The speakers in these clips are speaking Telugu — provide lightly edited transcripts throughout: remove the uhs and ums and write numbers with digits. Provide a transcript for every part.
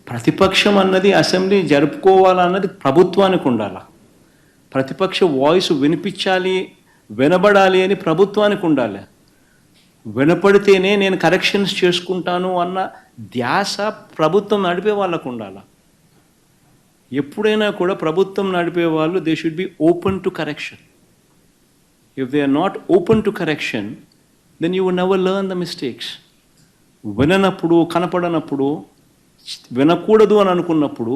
ప్రతిపక్షం అన్నది అసెంబ్లీ జరుపుకోవాలన్నది ప్రభుత్వానికి ఉండాలి. ప్రతిపక్ష వాయిస్ వినిపించాలి, వినబడాలి అని ప్రభుత్వానికి ఉండాలి. వినపడితేనే నేను కరెక్షన్స్ చేసుకుంటాను అన్న ధ్యాస ప్రభుత్వం నడిపే వాళ్ళకు ఉండాలి. ఎప్పుడైనా కూడా ప్రభుత్వం నడిపే వాళ్ళు they should be open to correction. If they are not open to correction then you will never learn the mistakes. విననప్పుడు, కనపడనప్పుడు, వినకూడదు అని అనుకున్నప్పుడు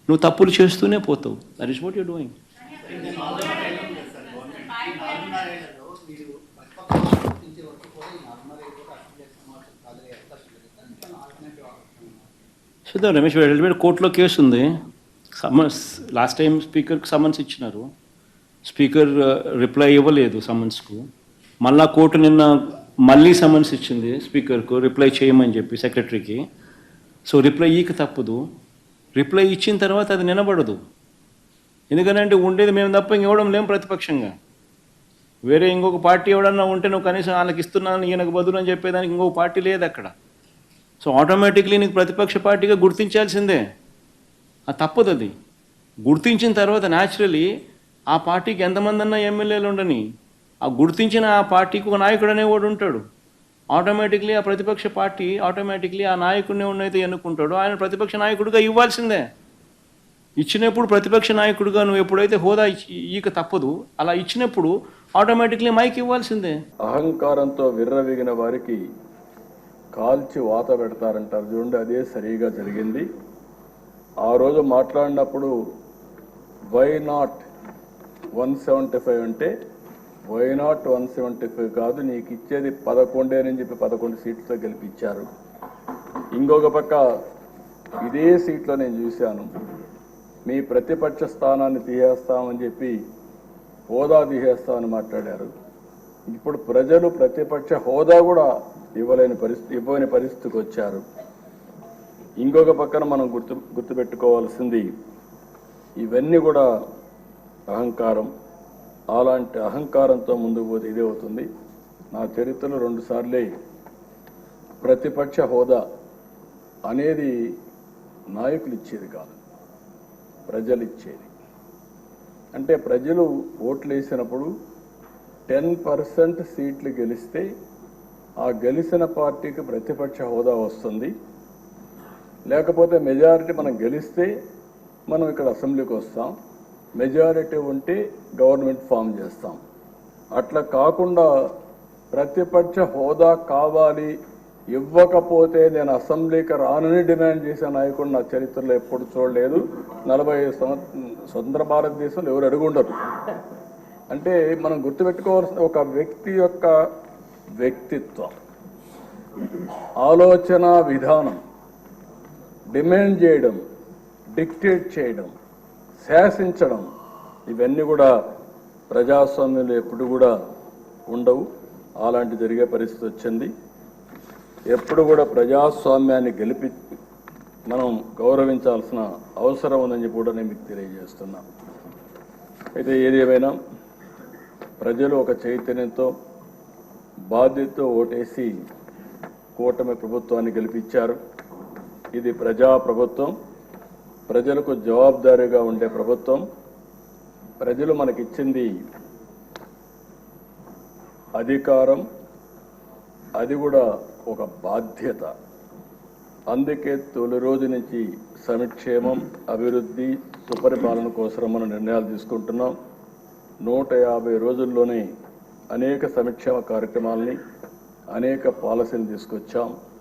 నువ్వు తప్పులు చేస్తూనే పోతావు. That is what you doing. చూద్దాం రమేష్ గారు, కోర్టులో కేసు ఉంది. సమన్స్ లాస్ట్ టైం స్పీకర్కి సమన్స్ ఇచ్చినారు. స్పీకర్ రిప్లై ఇవ్వలేదు సమన్స్కు. మళ్ళా కోర్టు నిన్న మళ్ళీ సమన్స్ ఇచ్చింది స్పీకర్కు రిప్లై చేయమని చెప్పి సెక్రటరీకి. సో రిప్లై ఈక తప్పదు. రిప్లై ఇచ్చిన తర్వాత అది నిలబడదు. ఎందుకంటే ఉండేది మేము తప్ప ఇవ్వడం లేం ప్రతిపక్షంగా. వేరే ఇంకొక పార్టీ ఎవడన్నా ఉంటే నువ్వు కనీసం వాళ్ళకి ఇస్తున్నాను ఈయనకు బదులు అని చెప్పేదానికి ఇంకొక పార్టీ లేదు అక్కడ. సో ఆటోమేటిక్లీ నీకు ప్రతిపక్ష పార్టీగా గుర్తించాల్సిందే. అది తప్పదు. అది గుర్తించిన తర్వాత న్యాచురలీ ఆ పార్టీకి ఎంతమంది అన్నా ఎమ్మెల్యేలు ఉండని, ఆ గుర్తించిన ఆ పార్టీకి ఒక నాయకుడు అనేవాడు ఉంటాడు. ఆటోమేటిక్లీ ఆ ప్రతిపక్ష పార్టీ ఆటోమేటిక్లీ ఆ నాయకుడిని ఉన్నైతే ఎన్నుకుంటాడు, ఆయన ప్రతిపక్ష నాయకుడిగా ఇవ్వాల్సిందే. ఇచ్చినప్పుడు ప్రతిపక్ష నాయకుడిగా నువ్వు ఎప్పుడైతే హోదా ఈక తప్పదు, అలా ఇచ్చినప్పుడు ఆటోమేటిక్లీ మైక్ ఇవ్వాల్సిందే. అహంకారంతో విర్రవీగిన వారికి కాల్చి వాత పెడతారంటారు చూడండి, అదే సరిగా జరిగింది. ఆ రోజు మాట్లాడినప్పుడు వై నాట్ 175 అంటే వై నాట్ 175 కాదు, నీకు ఇచ్చేది 11 అని చెప్పి 11 సీట్లతో గెలిపించారు. ఇంకొక పక్క ఇదే సీట్లో నేను చూశాను, మీ ప్రతిపక్ష స్థానాన్ని తీసేస్తామని చెప్పి హోదా తీసేస్తామని మాట్లాడారు. ఇప్పుడు ప్రజలు ప్రతిపక్ష హోదా కూడా ఇవ్వని పరిస్థితికి వచ్చారు. ఇంకొక పక్కన మనం గుర్తుపెట్టుకోవాల్సింది, ఇవన్నీ కూడా అహంకారం. అలాంటి అహంకారంతో ముందుకు పోతే ఇదే అవుతుంది. నా చరిత్రలో 2 సార్లే ప్రతిపక్ష హోదా అనేది నాయకులు ఇచ్చేది కాదు, ప్రజలు ఇచ్చేది. అంటే ప్రజలు ఓట్లు వేసినప్పుడు 10% సీట్లు గెలిస్తే ఆ గెలిచిన పార్టీకి ప్రతిపక్ష హోదా వస్తుంది. లేకపోతే మెజారిటీ మనం గెలిస్తే మనం ఇక్కడ అసెంబ్లీకి వస్తాం, మెజారిటీ ఉంటే గవర్నమెంట్ ఫామ్ చేస్తాం. అట్లా కాకుండా ప్రతిపక్ష హోదా కావాలి, ఇవ్వకపోతే నేను అసెంబ్లీకి రానని డిమాండ్ చేసే నాయకుడు నా చరిత్రలో ఎప్పుడు చూడలేదు. 40 స్వతంత్ర భారతదేశంలో ఎవరు అడుగుండరు. అంటే మనం గుర్తుపెట్టుకోవాల్సిన ఒక వ్యక్తి యొక్క వ్యక్తిత్వం, ఆలోచన విధానం, డిమాండ్ చేయడం, డిక్టేట్ చేయడం, శాసించడం, ఇవన్నీ కూడా ప్రజాస్వామ్యంలో ఎప్పుడు కూడా ఉండవు. అలాంటి జరిగే పరిస్థితి వచ్చింది. ఎప్పుడు కూడా ప్రజాస్వామ్యాన్ని మనం గౌరవించాల్సిన అవసరం ఉందని చెప్పి కూడా నేను మీకు తెలియజేస్తున్నా. అయితే ఏది ఏమైనా ప్రజలు ఒక చైతన్యంతో బాధ్యతతో ఓటేసి కూటమి ప్రభుత్వాన్ని గెలిపించారు. ఇది ప్రజా ప్రభుత్వం, ప్రజలకు జవాబుదారీగా ఉండే ప్రభుత్వం. ప్రజలు మనకిచ్చింది అధికారం, అది కూడా ఒక బాధ్యత. అందుకే తొలి రోజు నుంచి సంక్షేమం, అభివృద్ధి, సుపరిపాలన కోసం మనం నిర్ణయాలు తీసుకుంటున్నాం. 150 రోజుల్లోనే అనేక సంక్షేమ కార్యక్రమాలని, అనేక పాలసీలు తీసుకొచ్చాం.